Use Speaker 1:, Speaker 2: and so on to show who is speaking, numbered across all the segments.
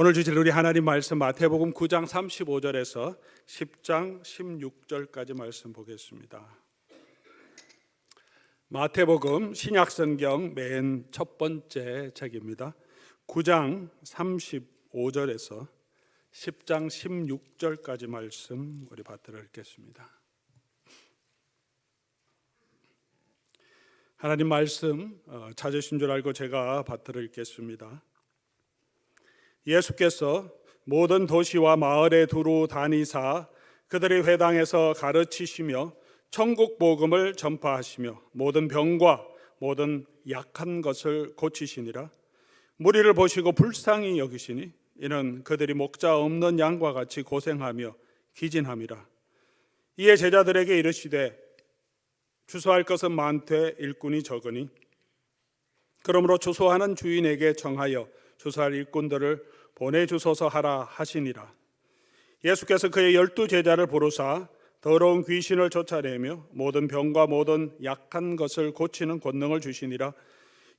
Speaker 1: 오늘 주실 우리 하나님 말씀 마태복음 9장 35절에서 10장 16절까지 말씀 보겠습니다. 마태복음 신약성경 맨 첫 번째 책입니다. 9장 35절에서 10장 16절까지 말씀 우리 받들어 읽겠습니다. 하나님 말씀 찾으신 줄 알고 제가 받들어 읽겠습니다. 예수께서 모든 도시와 마을에 두루 다니사 그들의 회당에서 가르치시며 천국 복음을 전파하시며 모든 병과 모든 약한 것을 고치시니라. 무리를 보시고 불쌍히 여기시니 이는 그들이 목자 없는 양과 같이 고생하며 기진함이라. 이에 제자들에게 이르시되 주소할 것은 많되 일꾼이 적으니 그러므로 주소하는 주인에게 청하여 주소할 일꾼들을 보내주소서 하라 하시니라. 예수께서 그의 12 제자를 부르사 더러운 귀신을 쫓아내며 모든 병과 모든 약한 것을 고치는 권능을 주시니라.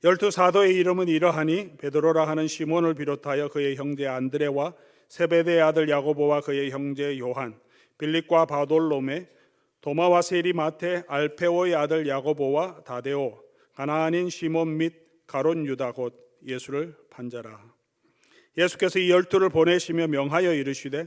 Speaker 1: 12 사도의 이름은 이러하니 베드로라 하는 시몬을 비롯하여 그의 형제 안드레와 세베대의 아들 야고보와 그의 형제 요한, 빌립과 바돌로메, 도마와 세리 마테, 알페오의 아들 야고보와 다데오, 가나안인 시몬 및 가롯 유다 곧 예수를 판자라. 예수께서 이 12를 보내시며 명하여 이르시되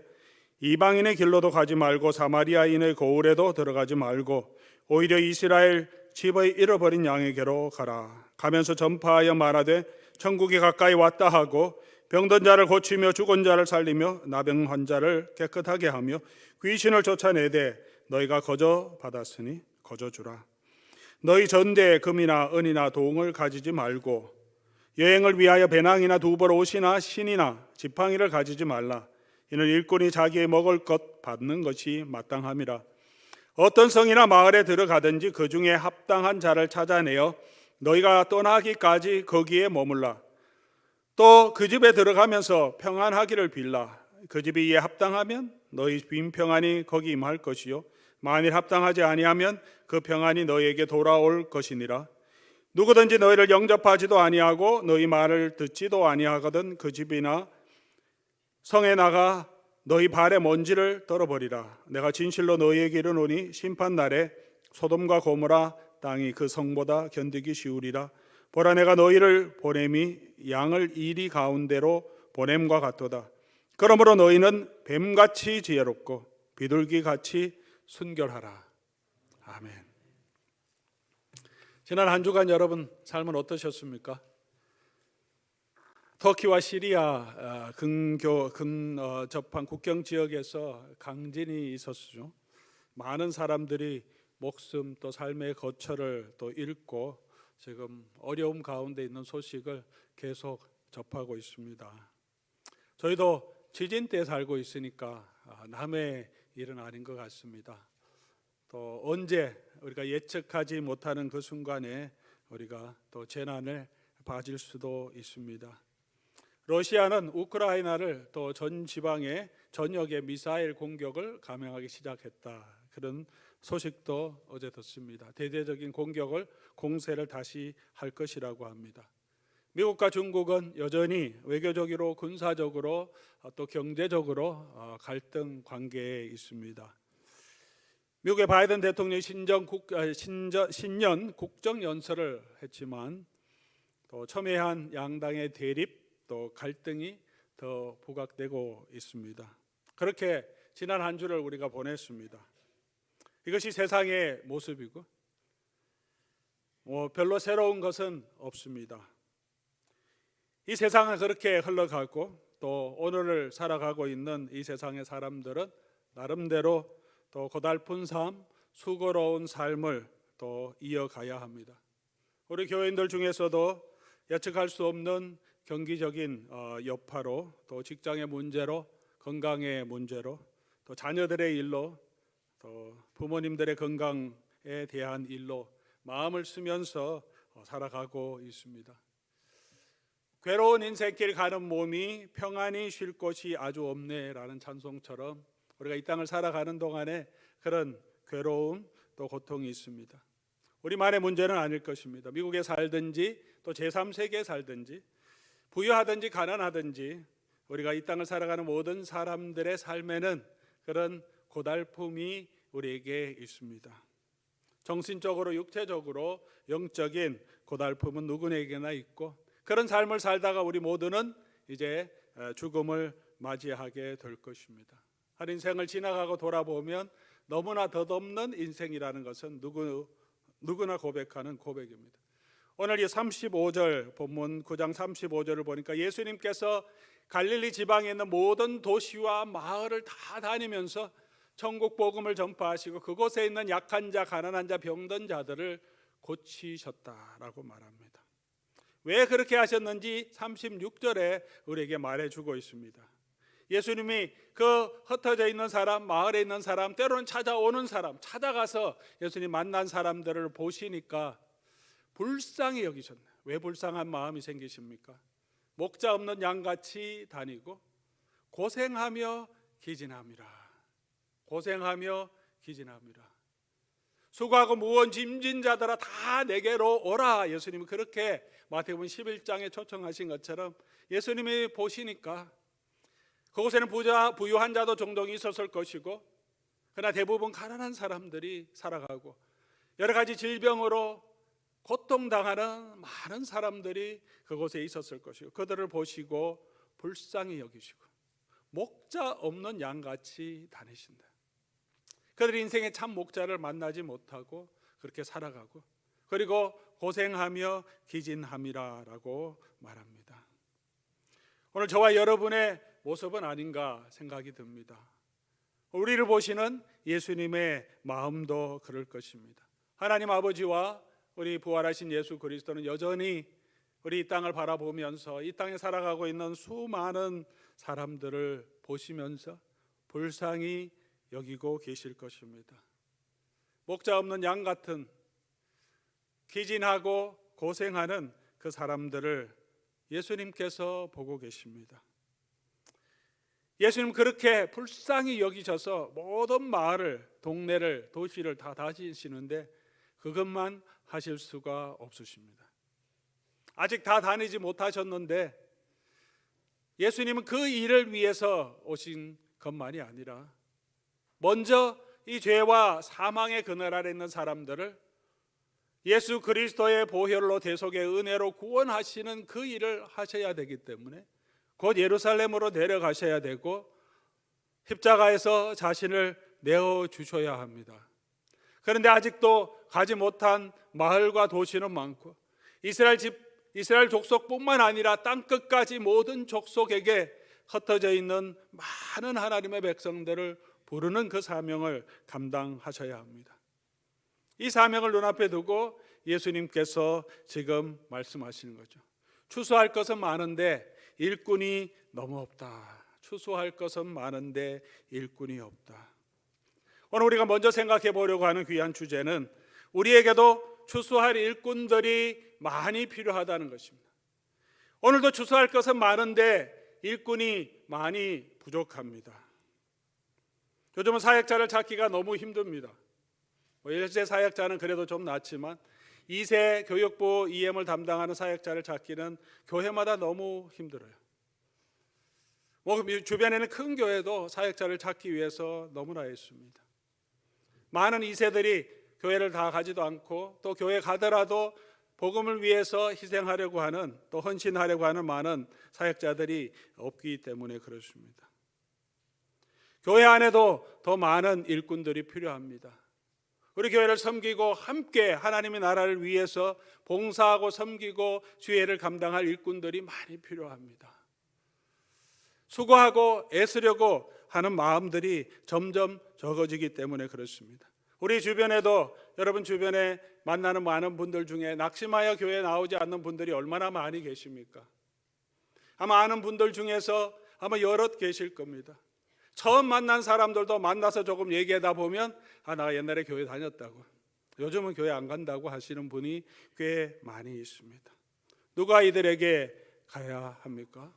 Speaker 1: 이방인의 길로도 가지 말고 사마리아인의 고을에도 들어가지 말고 오히려 이스라엘 집의 잃어버린 양에게로 가라. 가면서 전파하여 말하되 천국이 가까이 왔다 하고 병든 자를 고치며 죽은 자를 살리며 나병 환자를 깨끗하게 하며 귀신을 쫓아내되 너희가 거저 받았으니 거저 주라. 너희 전대에 금이나 은이나 동을 가지지 말고 여행을 위하여 배낭이나 두벌 옷이나 신이나 지팡이를 가지지 말라. 이는 일꾼이 자기의 먹을 것 받는 것이 마땅함이라. 어떤 성이나 마을에 들어가든지 그 중에 합당한 자를 찾아내어 너희가 떠나기까지 거기에 머물라. 또 그 집에 들어가면서 평안하기를 빌라. 그 집이 이에 합당하면 너희 빈 평안이 거기 임할 것이요 만일 합당하지 아니하면 그 평안이 너희에게 돌아올 것이니라. 누구든지 너희를 영접하지도 아니하고 너희 말을 듣지도 아니하거든 그 집이나 성에 나가 너희 발의 먼지를 떨어버리라. 내가 진실로 너희에게 이르노니 심판날에 소돔과 고모라 땅이 그 성보다 견디기 쉬우리라. 보라 내가 너희를 보냄이 양을 이리 가운데로 보냄과 같도다. 그러므로 너희는 뱀같이 지혜롭고 비둘기같이 순결하라. 아멘. 지난 한 주간 여러분 삶은 어떠셨습니까? 터키와 시리아 근접한 국경 지역에서 강진이 있었죠. 많은 사람들이 목숨 또 삶의 거처를 또 잃고 지금 어려움 가운데 있는 소식을 계속 접하고 있습니다. 저희도 지진 때 살고 있으니까 남의 일은 아닌 것 같습니다. 또 언제 우리가 예측하지 못하는 그 순간에 우리가 또 재난을 맞을 수도 있습니다. 러시아는 우크라이나를 또 전 지방에 전역에 미사일 공격을 감행하기 시작했다. 그런 소식도 어제 듣습니다. 대대적인 공세를 다시 할 것이라고 합니다. 미국과 중국은 여전히 외교적으로 군사적으로 또 경제적으로 갈등 관계에 있습니다. 미국의 바이든 대통령이 신년 국정연설을 했지만 또 첨예한 양당의 대립 또 갈등이 더 부각되고 있습니다. 그렇게 지난 한 주를 우리가 보냈습니다. 이것이 세상의 모습이고 별로 새로운 것은 없습니다. 이 세상은 그렇게 흘러가고 또 오늘을 살아가고 있는 이 세상의 사람들은 나름대로 또 고달픈 삶, 수고로운 삶을 또 이어가야 합니다. 우리 교인들 중에서도 예측할 수 없는 경기적인 여파로 또 직장의 문제로 건강의 문제로 또 자녀들의 일로 또 부모님들의 건강에 대한 일로 마음을 쓰면서 살아가고 있습니다. 괴로운 인생길 가는 몸이 평안히 쉴 곳이 아주 없네라는 찬송처럼 우리가 이 땅을 살아가는 동안에 그런 괴로움 또 고통이 있습니다. 우리만의 문제는 아닐 것입니다. 미국에 살든지 또 제3세계에 살든지 부유하든지 가난하든지 우리가 이 땅을 살아가는 모든 사람들의 삶에는 그런 고달픔이 우리에게 있습니다. 정신적으로, 육체적으로, 영적인 고달픔은 누구에게나 있고, 그런 삶을 살다가 우리 모두는 이제 죽음을 맞이하게 될 것입니다. 한 인생을 지나가고 돌아보면 너무나 덧없는 인생이라는 것은 누구나 고백하는 고백입니다. 오늘 이 35절 본문 9장 35절을 보니까 예수님께서 갈릴리 지방에 있는 모든 도시와 마을을 다 다니면서 천국 복음을 전파하시고 그곳에 있는 약한 자, 가난한 자, 병든 자들을 고치셨다라고 말합니다. 왜 그렇게 하셨는지 36절에 우리에게 말해주고 있습니다. 예수님이 그 흩어져 있는 사람, 마을에 있는 사람, 때로는 찾아오는 사람, 찾아가서 예수님 만난 사람들을 보시니까 불쌍히 여기셨나요? 왜 불쌍한 마음이 생기십니까? 목자 없는 양같이 다니고 고생하며 기진함이라. 고생하며 기진함이라. 수고하고 무거운 짐진 자들아 다 내게로 오라. 예수님이 그렇게 마태복음 11장에 초청하신 것처럼 예수님이 보시니까 그곳에는 부유한 자도 종종 있었을 것이고, 그러나 대부분 가난한 사람들이 살아가고 여러 가지 질병으로 고통당하는 많은 사람들이 그곳에 있었을 것이고, 그들을 보시고 불쌍히 여기시고 목자 없는 양같이 다니신다. 그들이 인생의 참 목자를 만나지 못하고 그렇게 살아가고, 그리고 고생하며 기진함이라고 말합니다. 오늘 저와 여러분의 모습은 아닌가 생각이 듭니다. 우리를 보시는 예수님의 마음도 그럴 것입니다. 하나님 아버지와 우리 부활하신 예수 그리스도는 여전히 우리 이 땅을 바라보면서 이 땅에 살아가고 있는 수많은 사람들을 보시면서 불쌍히 여기고 계실 것입니다. 목자 없는 양 같은 기진하고 고생하는 그 사람들을 예수님께서 보고 계십니다. 예수님 그렇게 불쌍히 여기셔서 모든 마을을, 동네를, 도시를 다 다니시는데 그것만 하실 수가 없으십니다. 아직 다 다니지 못하셨는데 예수님은 그 일을 위해서 오신 것만이 아니라 먼저 이 죄와 사망의 그늘 아래 있는 사람들을 예수 그리스도의 보혈로 대속의 은혜로 구원하시는 그 일을 하셔야 되기 때문에 곧 예루살렘으로 내려가셔야 되고 십자가에서 자신을 내어주셔야 합니다. 그런데 아직도 가지 못한 마을과 도시는 많고 이스라엘 족속뿐만 아니라 땅끝까지 모든 족속에게 흩어져 있는 많은 하나님의 백성들을 부르는 그 사명을 감당하셔야 합니다. 이 사명을 눈앞에 두고 예수님께서 지금 말씀하시는 거죠. 추수할 것은 많은데 일꾼이 너무 없다. 추수할 것은 많은데 일꾼이 없다. 오늘 우리가 먼저 생각해 보려고 하는 귀한 주제는 우리에게도 추수할 일꾼들이 많이 필요하다는 것입니다. 오늘도 추수할 것은 많은데 일꾼이 많이 부족합니다. 요즘은 사역자를 찾기가 너무 힘듭니다. 1세 사역자는 그래도 좀 낫지만 2세 교육부 EM을 담당하는 사역자를 찾기는 교회마다 너무 힘들어요. 주변에는 큰 교회도 사역자를 찾기 위해서 너무나 있습니다. 많은 2세들이 교회를 다 가지도 않고 또 교회 가더라도 복음을 위해서 희생하려고 하는, 또 헌신하려고 하는 많은 사역자들이 없기 때문에 그렇습니다. 교회 안에도 더 많은 일꾼들이 필요합니다. 우리 교회를 섬기고 함께 하나님의 나라를 위해서 봉사하고 섬기고 주의를 감당할 일꾼들이 많이 필요합니다. 수고하고 애쓰려고 하는 마음들이 점점 적어지기 때문에 그렇습니다. 우리 주변에도, 여러분 주변에 만나는 많은 분들 중에 낙심하여 교회에 나오지 않는 분들이 얼마나 많이 계십니까? 아마 아는 분들 중에서 아마 여럿 계실 겁니다. 처음 만난 사람들도 만나서 조금 얘기하다 보면 나 옛날에 교회 다녔다고, 요즘은 교회 안 간다고 하시는 분이 꽤 많이 있습니다. 누가 이들에게 가야 합니까?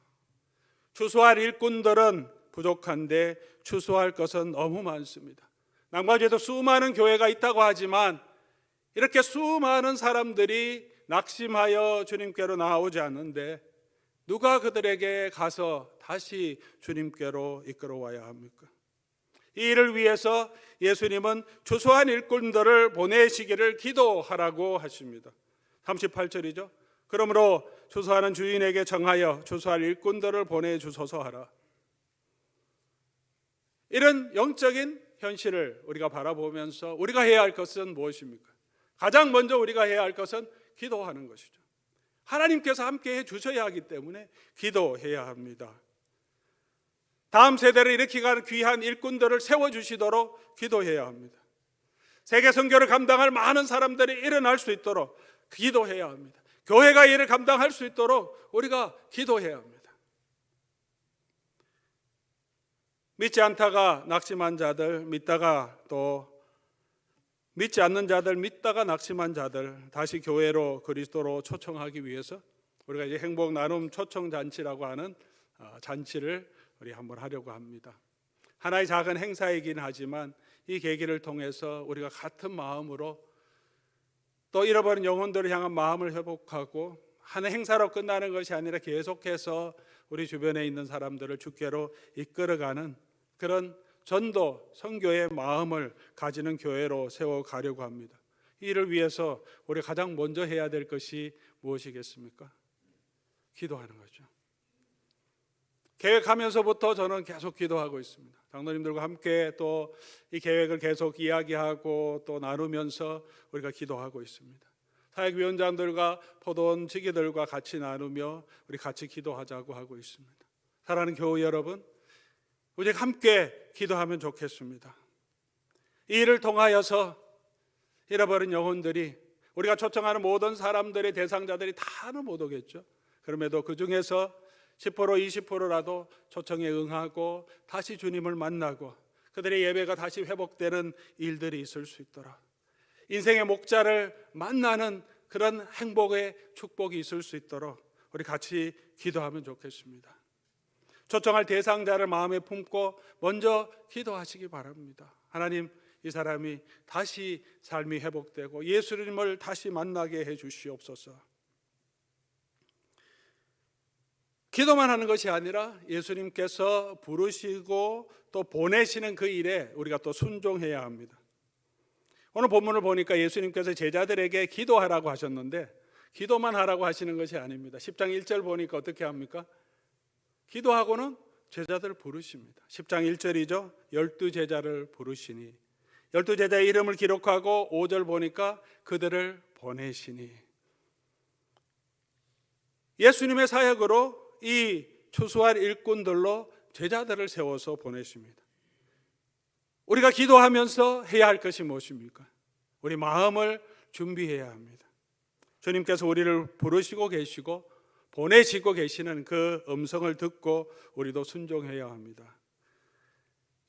Speaker 1: 추수할 일꾼들은 부족한데 추수할 것은 너무 많습니다. 남과주에도 수많은 교회가 있다고 하지만 이렇게 수많은 사람들이 낙심하여 주님께로 나오지 않는데 누가 그들에게 가서 다시 주님께로 이끌어와야 합니까? 이 일을 위해서 예수님은 추수한 일꾼들을 보내시기를 기도하라고 하십니다. 38절이죠. 그러므로 추수하는 주인에게 정하여 추수할 일꾼들을 보내주소서 하라. 이런 영적인 현실을 우리가 바라보면서 우리가 해야 할 것은 무엇입니까? 가장 먼저 우리가 해야 할 것은 기도하는 것이죠. 하나님께서 함께 해 주셔야 하기 때문에 기도해야 합니다. 다음 세대를 일으키는 귀한 일꾼들을 세워주시도록 기도해야 합니다. 세계 선교를 감당할 많은 사람들이 일어날 수 있도록 기도해야 합니다. 교회가 이를 감당할 수 있도록 우리가 기도해야 합니다. 믿지 않다가 낙심한 자들, 믿다가 또 믿지 않는 자들, 믿다가 낙심한 자들 다시 교회로 그리스도로 초청하기 위해서 우리가 이제 행복 나눔 초청 잔치라고 하는 잔치를 우리 한번 하려고 합니다. 하나의 작은 행사이긴 하지만 이 계기를 통해서 우리가 같은 마음으로 또 잃어버린 영혼들을 향한 마음을 회복하고 한 행사로 끝나는 것이 아니라 계속해서 우리 주변에 있는 사람들을 주께로 이끌어가는 그런 전도, 선교의 마음을 가지는 교회로 세워가려고 합니다. 이를 위해서 우리 가장 먼저 해야 될 것이 무엇이겠습니까? 기도하는 거죠. 계획하면서부터 저는 계속 기도하고 있습니다. 장로님들과 함께 또 이 계획을 계속 이야기하고 또 나누면서 우리가 기도하고 있습니다. 사역위원장들과 포도원 지기들과 같이 나누며 우리 같이 기도하자고 하고 있습니다. 사랑하는 교회 여러분, 우리 함께 기도하면 좋겠습니다. 이 일을 통하여서 잃어버린 영혼들이 우리가 초청하는 모든 사람들의 대상자들이 다는 못 오겠죠. 그럼에도 그 중에서 10% 20%라도 초청에 응하고 다시 주님을 만나고 그들의 예배가 다시 회복되는 일들이 있을 수 있도록 인생의 목자를 만나는 그런 행복의 축복이 있을 수 있도록 우리 같이 기도하면 좋겠습니다. 초청할 대상자를 마음에 품고 먼저 기도하시기 바랍니다. 하나님, 이 사람이 다시 삶이 회복되고 예수님을 다시 만나게 해 주시옵소서. 기도만 하는 것이 아니라 예수님께서 부르시고 또 보내시는 그 일에 우리가 또 순종해야 합니다. 오늘 본문을 보니까 예수님께서 제자들에게 기도하라고 하셨는데 기도만 하라고 하시는 것이 아닙니다. 10장 1절 보니까 어떻게 합니까? 기도하고는 제자들을 부르십니다. 10장 1절이죠. 12제자를 부르시니 12제자의 이름을 기록하고 5절 보니까 그들을 보내시니 예수님의 사역으로 이 추수할 일꾼들로 제자들을 세워서 보내십니다. 우리가 기도하면서 해야 할 것이 무엇입니까? 우리 마음을 준비해야 합니다. 주님께서 우리를 부르시고 계시고 보내시고 계시는 그 음성을 듣고 우리도 순종해야 합니다.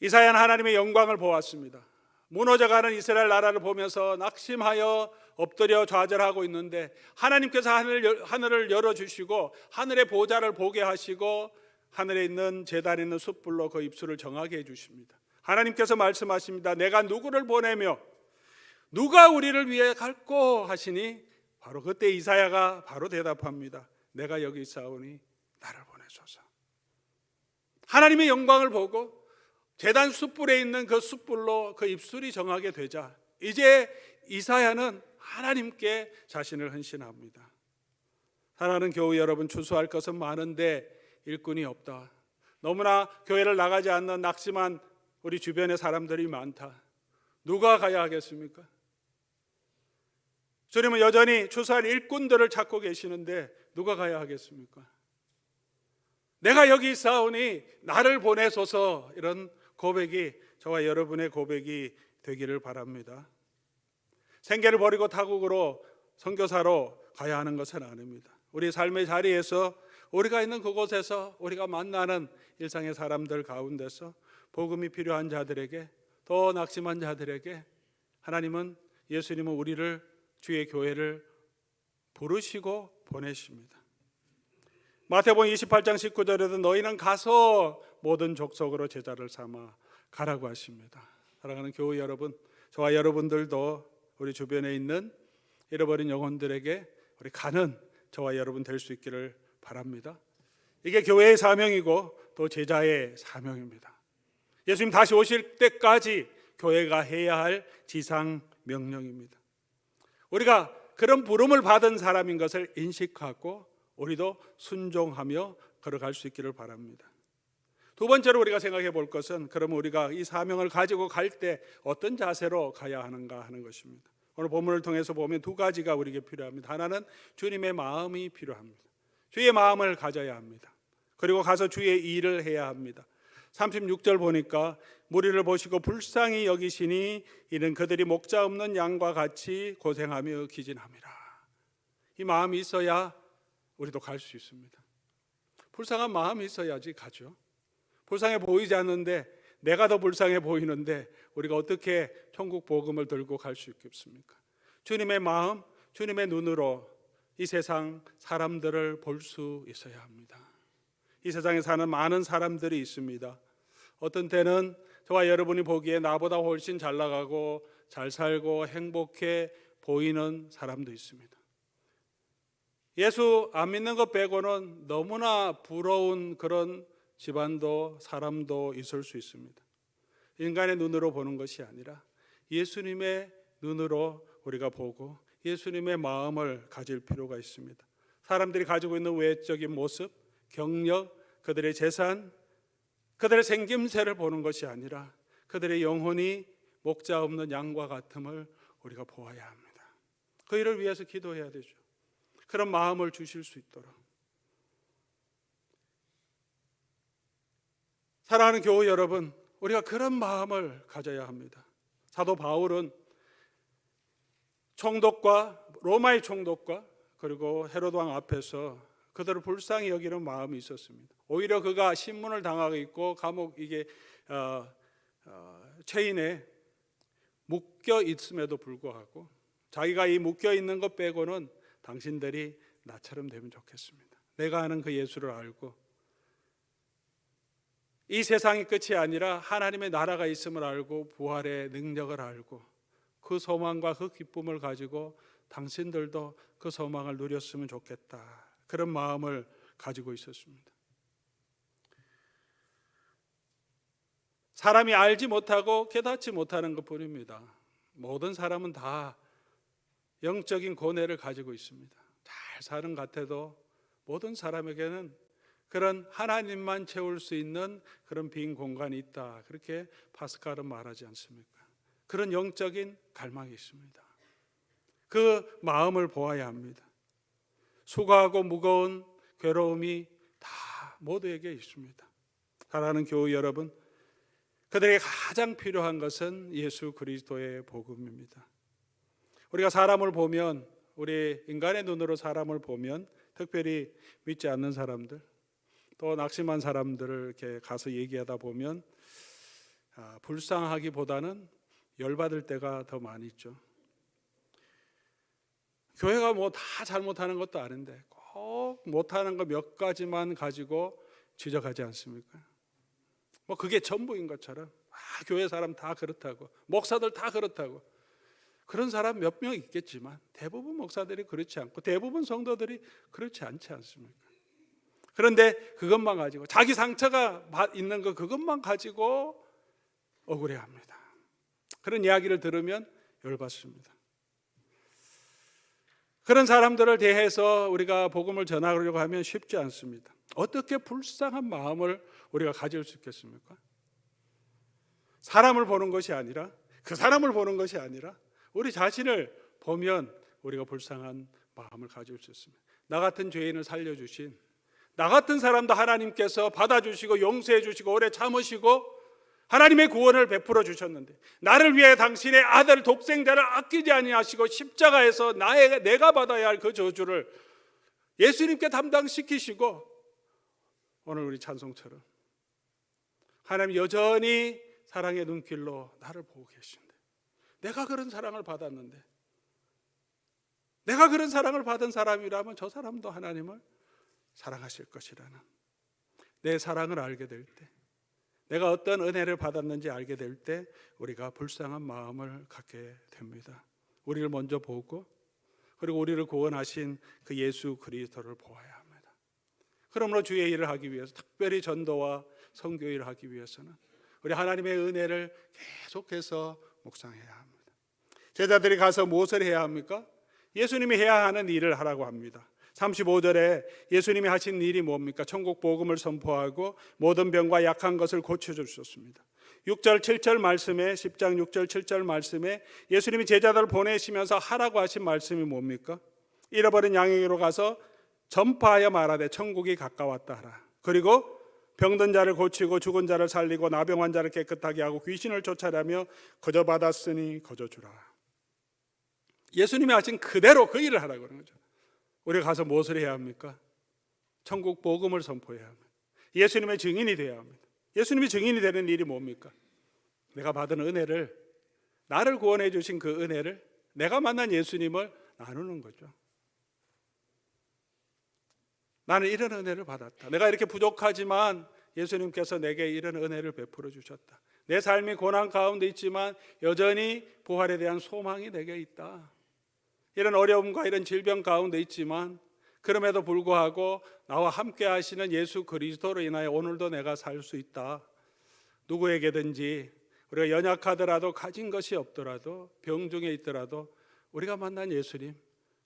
Speaker 1: 이사야는 하나님의 영광을 보았습니다. 무너져가는 이스라엘 나라를 보면서 낙심하여 엎드려 좌절하고 있는데 하나님께서 하늘을 열어주시고 하늘의 보좌를 보게 하시고 하늘에 있는 제단에 있는 숯불로 그 입술을 정하게 해주십니다. 하나님께서 말씀하십니다. 내가 누구를 보내며 누가 우리를 위해 갈꼬 하시니 바로 그때 이사야가 바로 대답합니다. 내가 여기 있사오니 나를 보내소서. 하나님의 영광을 보고 제단 숯불에 있는 그 숯불로 그 입술이 정하게 되자 이제 이사야는 하나님께 자신을 헌신합니다. 사랑하는 교회 여러분, 추수할 것은 많은데 일꾼이 없다. 너무나 교회를 나가지 않는 낙심한 우리 주변의 사람들이 많다. 누가 가야 하겠습니까? 주님은 여전히 추수할 일꾼들을 찾고 계시는데 누가 가야 하겠습니까? 내가 여기 있사오니 나를 보내소서. 이런 고백이 저와 여러분의 고백이 되기를 바랍니다. 생계를 버리고 타국으로 선교사로 가야 하는 것은 아닙니다. 우리 삶의 자리에서 우리가 있는 그곳에서 우리가 만나는 일상의 사람들 가운데서 복음이 필요한 자들에게, 더 낙심한 자들에게 하나님은, 예수님은 우리를, 주의 교회를 부르시고 보내십니다. 마태복음 28장 19절에도 너희는 가서 모든 족속으로 제자를 삼아 가라고 하십니다. 사랑하는 교회 여러분, 저와 여러분들도 우리 주변에 있는 잃어버린 영혼들에게 우리 가는 저와 여러분 될 수 있기를 바랍니다. 이게 교회의 사명이고 또 제자의 사명입니다. 예수님 다시 오실 때까지 교회가 해야 할 지상 명령입니다. 우리가 그런 부름을 받은 사람인 것을 인식하고 우리도 순종하며 걸어갈 수 있기를 바랍니다. 두 번째로 우리가 생각해 볼 것은, 그러면 우리가 이 사명을 가지고 갈 때 어떤 자세로 가야 하는가 하는 것입니다. 오늘 본문을 통해서 보면 두 가지가 우리에게 필요합니다. 하나는 주님의 마음이 필요합니다. 주의 마음을 가져야 합니다. 그리고 가서 주의 일을 해야 합니다. 36절 보니까 무리를 보시고 불쌍히 여기시니 이는 그들이 목자 없는 양과 같이 고생하며 기진함이라. 이 마음이 있어야 우리도 갈 수 있습니다. 불쌍한 마음이 있어야지 가죠. 불쌍해 보이지 않는데, 내가 더 불쌍해 보이는데 우리가 어떻게 천국 복음을 들고 갈 수 있겠습니까? 주님의 마음, 주님의 눈으로 이 세상 사람들을 볼 수 있어야 합니다. 이 세상에 사는 많은 사람들이 있습니다. 어떤 때는 저와 여러분이 보기에 나보다 훨씬 잘 나가고 잘 살고 행복해 보이는 사람도 있습니다. 예수 안 믿는 것 빼고는 너무나 부러운 그런 집안도 사람도 있을 수 있습니다. 인간의 눈으로 보는 것이 아니라 예수님의 눈으로 우리가 보고 예수님의 마음을 가질 필요가 있습니다. 사람들이 가지고 있는 외적인 모습, 경력, 그들의 재산, 그들의 생김새를 보는 것이 아니라 그들의 영혼이 목자 없는 양과 같음을 우리가 보아야 합니다. 그 일을 위해서 기도해야 되죠. 그런 마음을 주실 수 있도록. 사랑하는 교우 여러분, 우리가 그런 마음을 가져야 합니다. 사도 바울은 총독과 로마의 총독과 그리고 헤로드 왕 앞에서 그들을 불쌍히 여기는 마음이 있었습니다. 오히려 그가 신문을 당하고 있고 감옥 체인에 묶여 있음에도 불구하고 자기가 이 묶여 있는 것 빼고는 당신들이 나처럼 되면 좋겠습니다. 내가 아는 그 예수를 알고 이 세상이 끝이 아니라 하나님의 나라가 있음을 알고 부활의 능력을 알고 그 소망과 그 기쁨을 가지고 당신들도 그 소망을 누렸으면 좋겠다. 그런 마음을 가지고 있었습니다. 사람이 알지 못하고 깨닫지 못하는 것뿐입니다. 모든 사람은 다 영적인 고뇌를 가지고 있습니다. 잘 사는 것 같아도 모든 사람에게는 그런 하나님만 채울 수 있는 그런 빈 공간이 있다. 그렇게 파스칼은 말하지 않습니까? 그런 영적인 갈망이 있습니다. 그 마음을 보아야 합니다. 수고하고 무거운 괴로움이 다 모두에게 있습니다. 사랑하는 교우 여러분, 그들에게 가장 필요한 것은 예수 그리스도의 복음입니다. 우리가 사람을 보면, 우리 인간의 눈으로 사람을 보면, 특별히 믿지 않는 사람들, 또 낙심한 사람들을 이렇게 가서 얘기하다 보면 불쌍하기보다는 열받을 때가 더 많이 있죠. 교회가 뭐 다 잘못하는 것도 아닌데 꼭 못하는 거 몇 가지만 가지고 지적하지 않습니까? 뭐 그게 전부인 것처럼 교회 사람 다 그렇다고, 목사들 다 그렇다고. 그런 사람 몇 명 있겠지만 대부분 목사들이 그렇지 않고 대부분 성도들이 그렇지 않지 않습니까? 그런데 그것만 가지고, 자기 상처가 있는 거 그것만 가지고 억울해합니다. 그런 이야기를 들으면 열받습니다. 그런 사람들을 대해서 우리가 복음을 전하려고 하면 쉽지 않습니다. 어떻게 불쌍한 마음을 우리가 가질 수 있겠습니까? 사람을 보는 것이 아니라, 그 사람을 보는 것이 아니라 우리 자신을 보면 우리가 불쌍한 마음을 가질 수 있습니다. 나 같은 죄인을 살려주신, 나 같은 사람도 하나님께서 받아주시고 용서해 주시고 오래 참으시고 하나님의 구원을 베풀어 주셨는데, 나를 위해 당신의 아들 독생자를 아끼지 아니하시고 십자가에서 내가 받아야 할 그 저주를 예수님께 담당시키시고, 오늘 우리 찬송처럼 하나님 여전히 사랑의 눈길로 나를 보고 계신데, 내가 그런 사랑을 받았는데, 내가 그런 사랑을 받은 사람이라면 저 사람도 하나님을 사랑하실 것이라는 내 사랑을 알게 될 때, 내가 어떤 은혜를 받았는지 알게 될 때 우리가 불쌍한 마음을 갖게 됩니다. 우리를 먼저 보고, 그리고 우리를 구원하신 그 예수 그리스도를 보아야 합니다. 그러므로 주의 일을 하기 위해서, 특별히 전도와 선교 일을 하기 위해서는 우리 하나님의 은혜를 계속해서 묵상해야 합니다. 제자들이 가서 무엇을 해야 합니까? 예수님이 해야 하는 일을 하라고 합니다. 35절에 예수님이 하신 일이 뭡니까? 천국 복음을 선포하고 모든 병과 약한 것을 고쳐주셨습니다. 6절 7절 말씀에, 10장 6절 7절 말씀에 예수님이 제자들을 보내시면서 하라고 하신 말씀이 뭡니까? 잃어버린 양에게로 가서 전파하여 말하되 천국이 가까웠다 하라. 그리고 병든 자를 고치고 죽은 자를 살리고 나병 환자를 깨끗하게 하고 귀신을 쫓아내며 거저 받았으니 거저 주라. 예수님이 하신 그대로 그 일을 하라고 하는 거죠. 우리가 가서 무엇을 해야 합니까? 천국 복음을 선포해야 합니다. 예수님의 증인이 되어야 합니다. 예수님이 증인이 되는 일이 뭡니까? 내가 받은 은혜를, 나를 구원해 주신 그 은혜를, 내가 만난 예수님을 나누는 거죠. 나는 이런 은혜를 받았다. 내가 이렇게 부족하지만 예수님께서 내게 이런 은혜를 베풀어 주셨다. 내 삶이 고난 가운데 있지만 여전히 부활에 대한 소망이 내게 있다. 이런 어려움과 이런 질병 가운데 있지만 그럼에도 불구하고 나와 함께 하시는 예수 그리스도로 인하여 오늘도 내가 살 수 있다. 누구에게든지 우리가 연약하더라도, 가진 것이 없더라도, 병중에 있더라도 우리가 만난 예수님,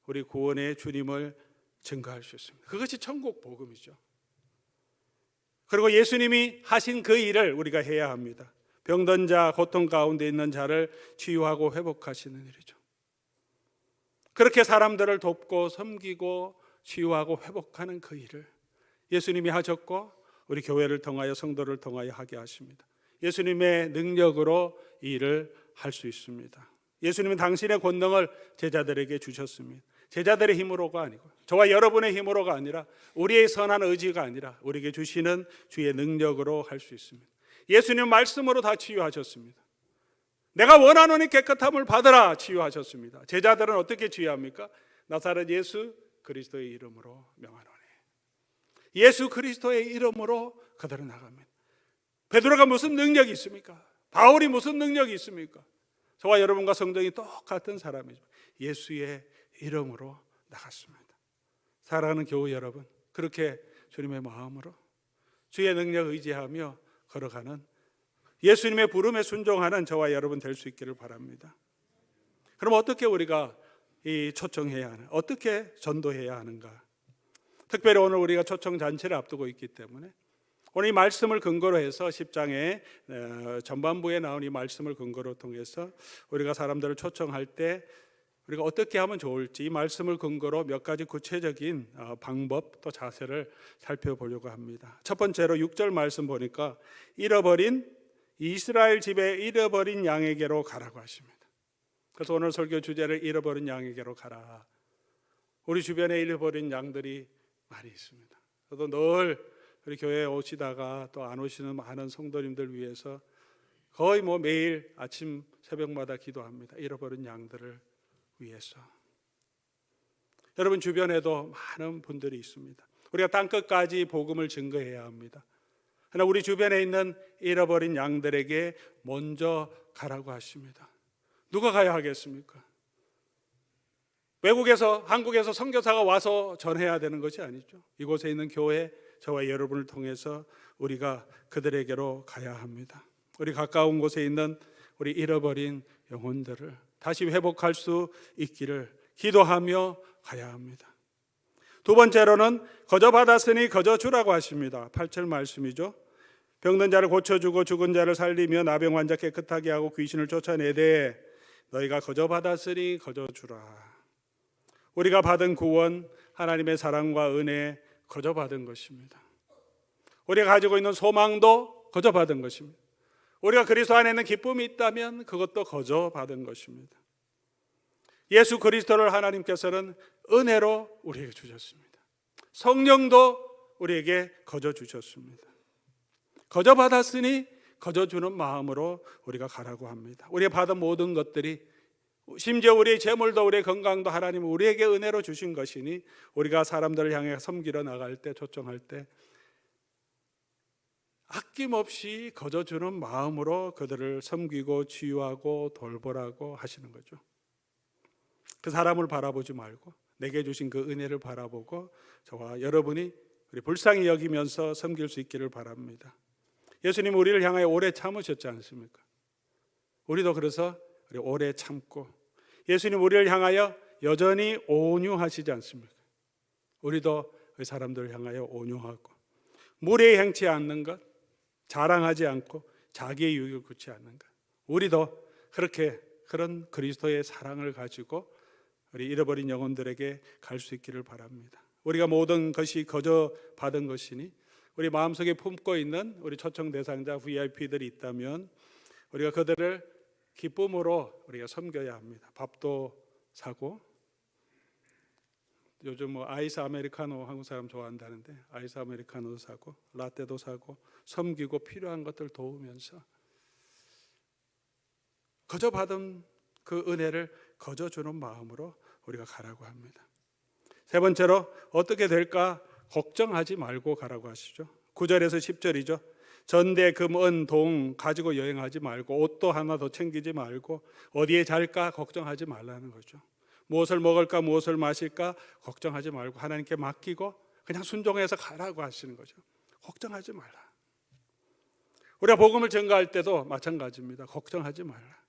Speaker 1: 우리 구원의 주님을 증거할 수 있습니다. 그것이 천국 복음이죠. 그리고 예수님이 하신 그 일을 우리가 해야 합니다. 병든 자, 고통 가운데 있는 자를 치유하고 회복하시는 일이죠. 그렇게 사람들을 돕고 섬기고 치유하고 회복하는 그 일을 예수님이 하셨고 우리 교회를 통하여, 성도를 통하여 하게 하십니다. 예수님의 능력으로 이 일을 할 수 있습니다. 예수님은 당신의 권능을 제자들에게 주셨습니다. 제자들의 힘으로가 아니고, 저와 여러분의 힘으로가 아니라, 우리의 선한 의지가 아니라 우리에게 주시는 주의 능력으로 할 수 있습니다. 예수님 말씀으로 다 치유하셨습니다. 내가 원하노니 깨끗함을 받으라 치유하셨습니다. 제자들은 어떻게 치유합니까? 나사렛 예수 그리스도의 이름으로 명하노니. 예수 그리스도의 이름으로 그들은 나갑니다. 베드로가 무슨 능력이 있습니까? 바울이 무슨 능력이 있습니까? 저와 여러분과 성정이 똑같은 사람이죠. 예수의 이름으로 나갔습니다. 사랑하는 교우 여러분, 그렇게 주님의 마음으로 주의 능력 의지하며 걸어가는, 예수님의 부름에 순종하는 저와 여러분 될 수 있기를 바랍니다. 그럼 어떻게 우리가 초청해야 하나? 어떻게 전도해야 하는가? 특별히 오늘 우리가 초청 잔치를 앞두고 있기 때문에 오늘 이 말씀을 근거로 해서 10장의 전반부에 나온 이 말씀을 근거로 통해서 우리가 사람들을 초청할 때 우리가 어떻게 하면 좋을지 이 말씀을 근거로 몇 가지 구체적인 방법 또 자세를 살펴보려고 합니다. 첫 번째로 6절 말씀 보니까 이스라엘 집에 잃어버린 양에게로 가라고 하십니다. 그래서 오늘 설교 주제를 잃어버린 양에게로 가라. 우리 주변에 잃어버린 양들이 많이 있습니다. 저도 늘 우리 교회에 오시다가 또 안 오시는 많은 성도님들 위해서 거의 매일 아침 새벽마다 기도합니다. 잃어버린 양들을 위해서. 여러분 주변에도 많은 분들이 있습니다. 우리가 땅끝까지 복음을 증거해야 합니다. 그러나 우리 주변에 있는 잃어버린 양들에게 먼저 가라고 하십니다. 누가 가야 하겠습니까? 외국에서, 한국에서 선교사가 와서 전해야 되는 것이 아니죠. 이곳에 있는 교회, 저와 여러분을 통해서 우리가 그들에게로 가야 합니다. 우리 가까운 곳에 있는 우리 잃어버린 영혼들을 다시 회복할 수 있기를 기도하며 가야 합니다. 두 번째로는 거저 받았으니 거저 주라고 하십니다. 8절 말씀이죠. 병든 자를 고쳐주고 죽은 자를 살리며 나병 환자 깨끗하게 하고 귀신을 쫓아내되 너희가 거저 받았으니 거저 주라. 우리가 받은 구원, 하나님의 사랑과 은혜 거저 받은 것입니다. 우리가 가지고 있는 소망도 거저 받은 것입니다. 우리가 그리스도 안에 있는 기쁨이 있다면 그것도 거저 받은 것입니다. 예수 그리스도를 하나님께서는 은혜로 우리에게 주셨습니다. 성령도 우리에게 거저 주셨습니다. 거저 받았으니 거저 주는 마음으로 우리가 가라고 합니다. 우리가 받은 모든 것들이, 심지어 우리의 재물도 우리의 건강도 하나님은 우리에게 은혜로 주신 것이니 우리가 사람들을 향해 섬기러 나갈 때, 초청할 때 아낌없이 거저 주는 마음으로 그들을 섬기고 치유하고 돌보라고 하시는 거죠. 그 사람을 바라보지 말고 내게 주신 그 은혜를 바라보고 저와 여러분이 우리 불쌍히 여기면서 섬길 수 있기를 바랍니다. 예수님 우리를 향하여 오래 참으셨지 않습니까? 우리도 그래서 오래 참고, 예수님 우리를 향하여 여전히 온유하시지 않습니까? 우리도 그 사람들을 향하여 온유하고, 무례히 행치 않는 것, 자랑하지 않고 자기의 유익을 굳지 않는 것, 우리도 그런 그리스도의 사랑을 가지고 우리 잃어버린 영혼들에게 갈 수 있기를 바랍니다. 우리가 모든 것이 거저 받은 것이니 우리 마음속에 품고 있는 우리 초청 대상자 VIP들이 있다면 우리가 그들을 기쁨으로 우리가 섬겨야 합니다. 밥도 사고, 요즘 아이스 아메리카노 한국 사람 좋아한다는데 아이스 아메리카노도 사고 라떼도 사고 섬기고 필요한 것들 도우면서 거저 받은 그 은혜를 거저 주는 마음으로 우리가 가라고 합니다. 세 번째로 어떻게 될까 걱정하지 말고 가라고 하시죠. 9절에서 10절이죠. 전대, 금, 은, 동 가지고 여행하지 말고, 옷도 하나 더 챙기지 말고, 어디에 잘까 걱정하지 말라는 거죠. 무엇을 먹을까 무엇을 마실까 걱정하지 말고 하나님께 맡기고 그냥 순종해서 가라고 하시는 거죠. 걱정하지 말라. 우리가 복음을 전가할 때도 마찬가지입니다. 걱정하지 말라.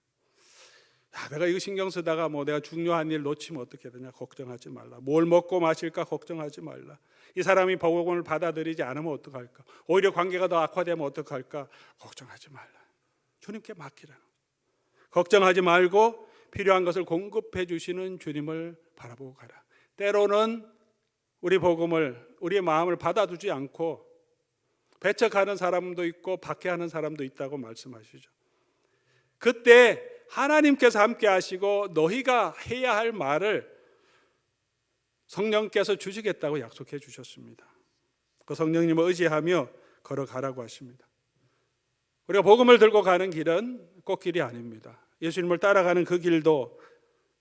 Speaker 1: 내가 이거 신경 쓰다가 내가 중요한 일 놓치면 어떻게 되냐 걱정하지 말라. 뭘 먹고 마실까 걱정하지 말라. 이 사람이 복음을 받아들이지 않으면 어떡할까, 오히려 관계가 더 악화되면 어떡할까 걱정하지 말라. 주님께 맡기라. 걱정하지 말고 필요한 것을 공급해 주시는 주님을 바라보고 가라. 때로는 우리 복음을, 우리의 마음을 받아두지 않고 배척하는 사람도 있고 박해하는 사람도 있다고 말씀하시죠. 그때 하나님께서 함께 하시고 너희가 해야 할 말을 성령께서 주시겠다고 약속해 주셨습니다. 그 성령님을 의지하며 걸어가라고 하십니다. 우리가 복음을 들고 가는 길은 꽃길이 아닙니다. 예수님을 따라가는 그 길도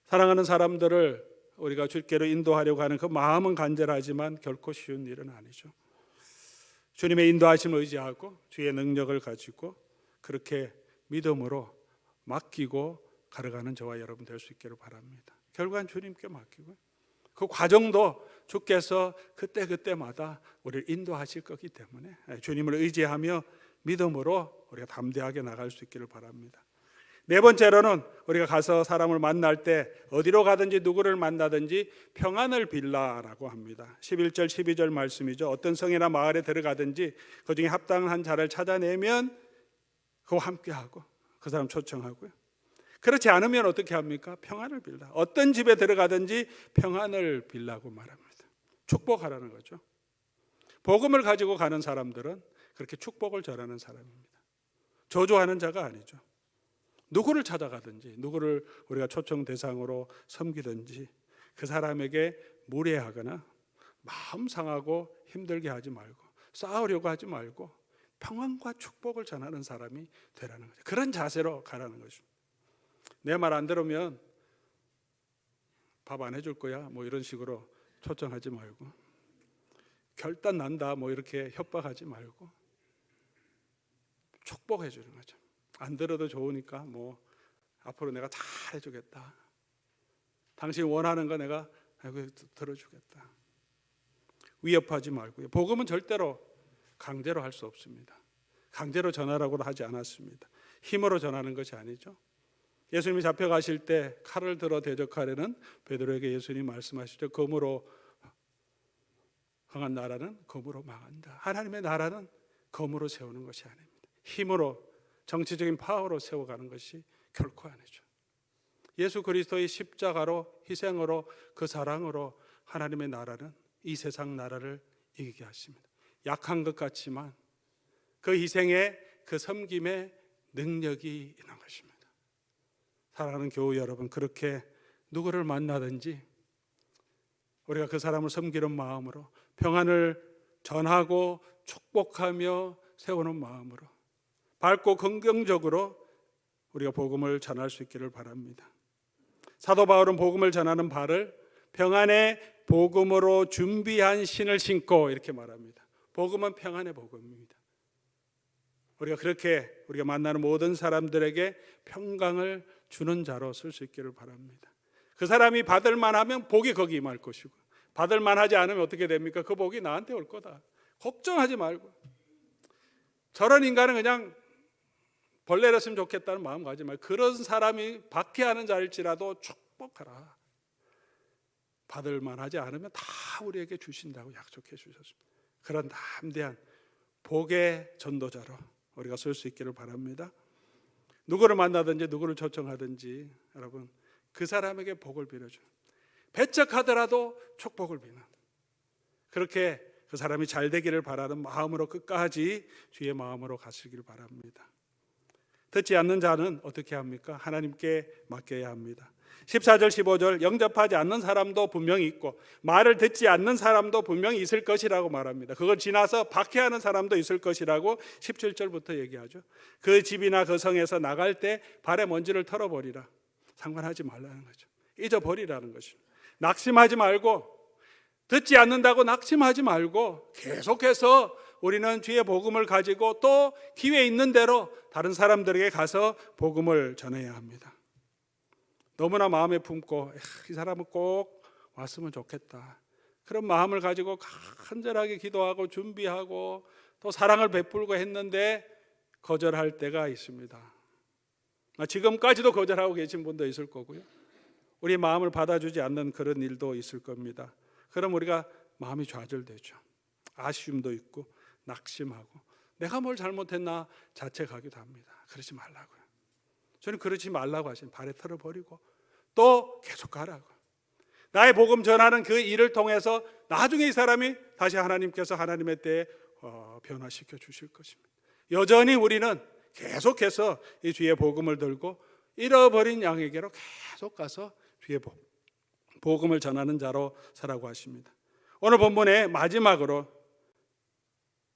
Speaker 1: 사랑하는 사람들을 우리가 주께로 인도하려고 하는 그 마음은 간절하지만 결코 쉬운 일은 아니죠. 주님의 인도하심을 의지하고 주의 능력을 가지고 그렇게 믿음으로 맡기고 걸어가는 저와 여러분 될 수 있기를 바랍니다. 결국은 주님께 맡기고 그 과정도 주께서 그때마다 우리를 인도하실 거기 때문에 주님을 의지하며 믿음으로 우리가 담대하게 나갈 수 있기를 바랍니다. 네 번째로는 우리가 가서 사람을 만날 때 어디로 가든지 누구를 만나든지 평안을 빌라라고 합니다. 11절 12절 말씀이죠. 어떤 성이나 마을에 들어가든지 그 중에 합당한 자를 찾아내면 그와 함께하고 그 사람 초청하고요. 그렇지 않으면 어떻게 합니까? 평안을 빌라. 어떤 집에 들어가든지 평안을 빌라고 말합니다. 축복하라는 거죠. 복음을 가지고 가는 사람들은 그렇게 축복을 전하는 사람입니다. 저주하는 자가 아니죠. 누구를 찾아가든지 누구를 우리가 초청 대상으로 섬기든지 그 사람에게 무례하거나 마음 상하고 힘들게 하지 말고 싸우려고 하지 말고 평안과 축복을 전하는 사람이 되라는 거죠. 그런 자세로 가라는 것입니다. 내 말 안 들으면 밥 안 해줄 거야 이런 식으로 초청하지 말고, 결단 난다 이렇게 협박하지 말고 축복해 주는 거죠. 안 들어도 좋으니까 앞으로 내가 잘 해주겠다. 당신이 원하는 거 내가 들어주겠다. 위협하지 말고요. 복음은 절대로 강제로 할 수 없습니다. 강제로 전하라고도 하지 않았습니다. 힘으로 전하는 것이 아니죠. 예수님이 잡혀가실 때 칼을 들어 대적하려는 베드로에게 예수님이 말씀하시죠. 검으로 흥한 나라는 검으로 망한다. 하나님의 나라는 검으로 세우는 것이 아닙니다. 힘으로, 정치적인 파워로 세워가는 것이 결코 아니죠. 예수 그리스도의 십자가로, 희생으로, 그 사랑으로 하나님의 나라는 이 세상 나라를 이기게 하십니다. 약한 것 같지만 그 희생에, 그 섬김에 능력이 있는 것입니다. 사랑하는 교우 여러분, 그렇게 누구를 만나든지 우리가 그 사람을 섬기는 마음으로, 평안을 전하고 축복하며 세우는 마음으로, 밝고 긍정적으로 우리가 복음을 전할 수 있기를 바랍니다. 사도 바울은 복음을 전하는 발을 평안의 복음으로 준비한 신을 신고 이렇게 말합니다. 복음은 평안의 복음입니다. 우리가 그렇게 우리가 만나는 모든 사람들에게 평강을 주는 자로 쓸 수 있기를 바랍니다. 그 사람이 받을 만하면 복이 거기 임할 것이고, 받을 만하지 않으면 어떻게 됩니까? 그 복이 나한테 올 거다. 걱정하지 말고. 저런 인간은 그냥 벌레였으면 좋겠다는 마음 가지 말고, 그런 사람이 박해하는 자일지라도 축복하라. 받을 만하지 않으면 다 우리에게 주신다고 약속해 주셨습니다. 그런 담대한 복의 전도자로 우리가 설 수 있기를 바랍니다. 누구를 만나든지 누구를 초청하든지 여러분 그 사람에게 복을 빌어주는, 배척하더라도 축복을 비는, 그렇게 그 사람이 잘 되기를 바라는 마음으로 끝까지 주의 마음으로 가시길 바랍니다. 듣지 않는 자는 어떻게 합니까? 하나님께 맡겨야 합니다. 14절 15절 영접하지 않는 사람도 분명히 있고 말을 듣지 않는 사람도 분명히 있을 것이라고 말합니다. 그걸 지나서 박해하는 사람도 있을 것이라고 17절부터 얘기하죠. 그 집이나 그 성에서 나갈 때 발에 먼지를 털어버리라. 상관하지 말라는 거죠. 잊어버리라는 것입니다. 낙심하지 말고, 듣지 않는다고 낙심하지 말고 계속해서 우리는 주의 복음을 가지고 또 기회 있는 대로 다른 사람들에게 가서 복음을 전해야 합니다. 너무나 마음에 품고 이 사람은 꼭 왔으면 좋겠다, 그런 마음을 가지고 간절하게 기도하고 준비하고 또 사랑을 베풀고 했는데 거절할 때가 있습니다. 지금까지도 거절하고 계신 분도 있을 거고요. 우리 마음을 받아주지 않는 그런 일도 있을 겁니다. 그럼 우리가 마음이 좌절되죠. 아쉬움도 있고 낙심하고 내가 뭘 잘못했나 자책하기도 합니다. 그러지 말라고요. 저는 그러지 말라고 하시는, 발에 털어버리고 또 계속 가라고. 나의 복음 전하는 그 일을 통해서 나중에 이 사람이 다시 하나님께서 하나님의 때에 변화시켜 주실 것입니다. 여전히 우리는 계속해서 이 주의 복음을 들고 잃어버린 양에게로 계속 가서 주의 복음을 전하는 자로 서라고 하십니다. 오늘 본문의 마지막으로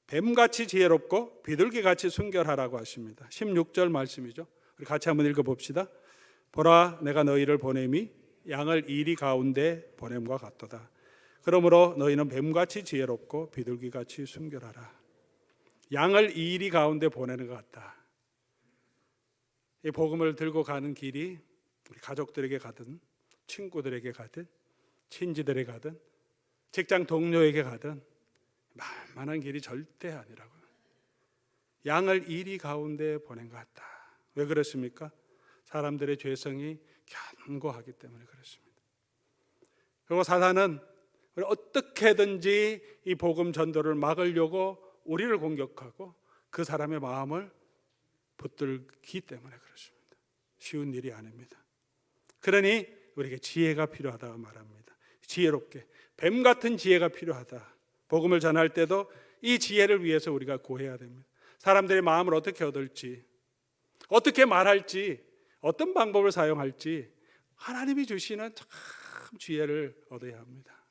Speaker 1: 뱀같이 지혜롭고 비둘기같이 순결하라고 하십니다. 16절 말씀이죠. 우리 같이 한번 읽어봅시다. 보라, 내가 너희를 보냄이 양을 이리 가운데 보냄과 같도다. 그러므로 너희는 뱀같이 지혜롭고 비둘기같이 순결하라. 양을 이리 가운데 보내는 것 같다. 이 복음을 들고 가는 길이 우리 가족들에게 가든 친구들에게 가든 친지들에게 가든 직장 동료에게 가든 만만한 길이 절대 아니라고요. 양을 이리 가운데 보낸 것 같다. 왜 그렇습니까? 사람들의 죄성이 견고하기 때문에 그렇습니다. 그리고 사단은 어떻게든지 이 복음 전도를 막으려고 우리를 공격하고 그 사람의 마음을 붙들기 때문에 그렇습니다. 쉬운 일이 아닙니다. 그러니 우리에게 지혜가 필요하다고 말합니다. 지혜롭게, 뱀 같은 지혜가 필요하다. 복음을 전할 때도 이 지혜를 위해서 우리가 구해야 됩니다. 사람들의 마음을 어떻게 얻을지, 어떻게 말할지, 어떤 방법을 사용할지 하나님이 주시는 참 지혜를 얻어야 합니다.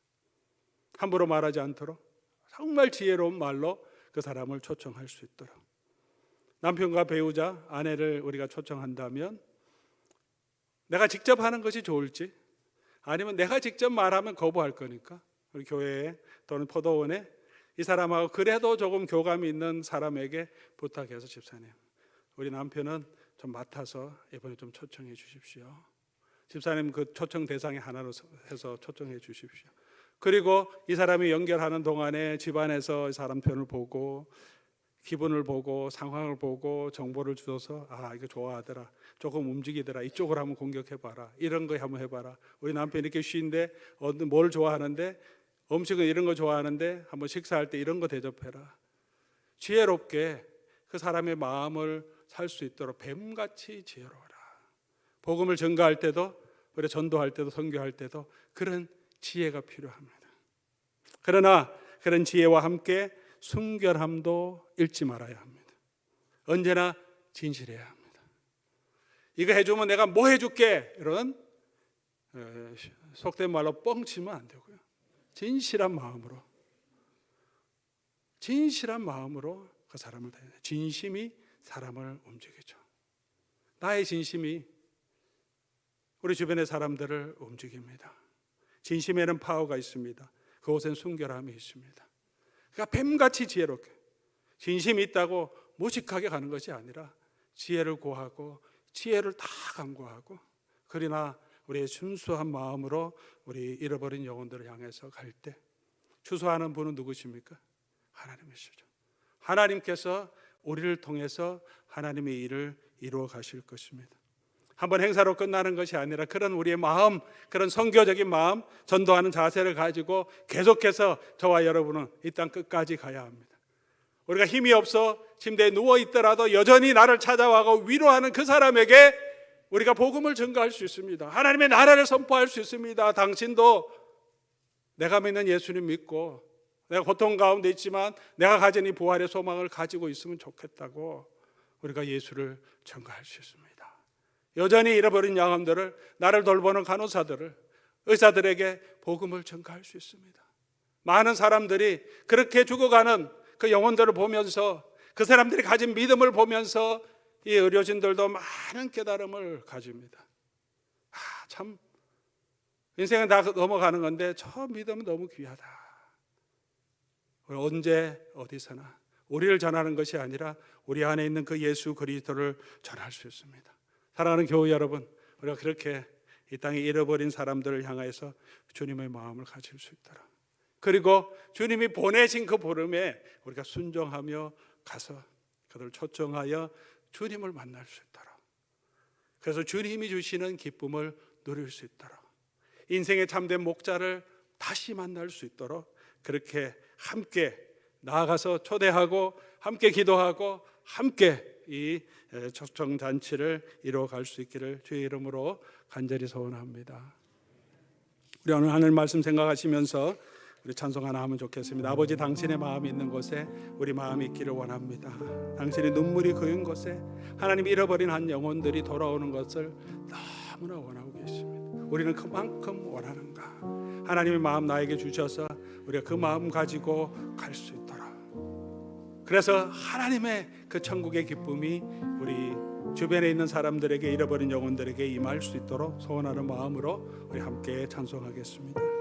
Speaker 1: 함부로 말하지 않도록 정말 지혜로운 말로 그 사람을 초청할 수 있도록. 남편과 배우자, 아내를 우리가 초청한다면 내가 직접 하는 것이 좋을지, 아니면 내가 직접 말하면 거부할 거니까 우리 교회에 또는 포도원에 이 사람하고 그래도 조금 교감이 있는 사람에게 부탁해서, 집사님, 우리 남편은 좀 맡아서 이번에 좀 초청해 주십시오. 집사님 그 초청 대상에 하나로 해서 초청해 주십시오. 그리고 이 사람이 연결하는 동안에 집안에서 이 사람 편을 보고 기분을 보고 상황을 보고 정보를 주어서 이거 좋아하더라, 조금 움직이더라, 이쪽으로 한번 공격해봐라, 이런 거 한번 해봐라. 우리 남편이 이렇게 쉬는데 뭘 좋아하는데, 음식은 이런 거 좋아하는데 한번 식사할 때 이런 거 대접해라. 지혜롭게 그 사람의 마음을 살 수 있도록 뱀같이 지혜로워라. 복음을 전가할 때도, 우리 전도할 때도, 선교할 때도 그런 지혜가 필요합니다. 그러나 그런 지혜와 함께 순결함도 잃지 말아야 합니다. 언제나 진실해야 합니다. 이거 해주면 내가 뭐 해줄게, 이런 속된 말로 뻥치면 안 되고요. 진실한 마음으로 그 사람을 대해야 돼요. 진심이 사람을 움직이죠. 나의 진심이 우리 주변의 사람들을 움직입니다. 진심에는 파워가 있습니다. 그곳엔 순결함이 있습니다. 그러니까 뱀같이 지혜롭게, 진심이 있다고 무식하게 가는 것이 아니라 지혜를 구하고 지혜를 다 강구하고, 그러나 우리의 순수한 마음으로 우리 잃어버린 영혼들을 향해서 갈 때, 추수하는 분은 누구십니까? 하나님이시죠. 하나님께서 우리를 통해서 하나님의 일을 이루어 가실 것입니다. 한번 행사로 끝나는 것이 아니라 그런 우리의 마음, 그런 선교적인 마음, 전도하는 자세를 가지고 계속해서 저와 여러분은 이 땅 끝까지 가야 합니다. 우리가 힘이 없어 침대에 누워 있더라도 여전히 나를 찾아와서 위로하는 그 사람에게 우리가 복음을 전가할 수 있습니다. 하나님의 나라를 선포할 수 있습니다. 당신도 내가 믿는 예수님 믿고 내가 고통 가운데 있지만 내가 가진 이 부활의 소망을 가지고 있으면 좋겠다고 우리가 예수를 전가할 수 있습니다. 여전히 잃어버린 영혼들을, 나를 돌보는 간호사들을, 의사들에게 복음을 전가할 수 있습니다. 많은 사람들이 그렇게 죽어가는 그 영혼들을 보면서, 그 사람들이 가진 믿음을 보면서 이 의료진들도 많은 깨달음을 가집니다. 참 인생은 다 넘어가는 건데 저 믿음은 너무 귀하다. 언제 어디서나 우리를 전하는 것이 아니라 우리 안에 있는 그 예수 그리스도를 전할 수 있습니다. 사랑하는 교회 여러분, 우리가 그렇게 이 땅에 잃어버린 사람들을 향해서 주님의 마음을 가질 수 있도록, 그리고 주님이 보내신 그 부름에 우리가 순종하며 가서 그들을 초청하여 주님을 만날 수 있도록, 그래서 주님이 주시는 기쁨을 누릴 수 있도록, 인생의 참된 목자를 다시 만날 수 있도록 그렇게 함께 나아가서 초대하고 함께 기도하고 함께 이 초청잔치를 이루어갈 수 있기를 주의 이름으로 간절히 소원합니다. 우리 오늘 하늘 말씀 생각하시면서 우리 찬송 하나 하면 좋겠습니다. 아버지, 당신의 마음이 있는 곳에 우리 마음이 있기를 원합니다. 당신의 눈물이 고인 곳에 하나님 잃어버린 한 영혼들이 돌아오는 것을 너무나 원하고 계십니다. 우리는 그만큼 원하는가? 하나님의 마음 나에게 주셔서 우리가 그 마음 가지고 갈 수 있도록, 그래서 하나님의 그 천국의 기쁨이 우리 주변에 있는 사람들에게, 잃어버린 영혼들에게 임할 수 있도록 소원하는 마음으로 우리 함께 찬송하겠습니다.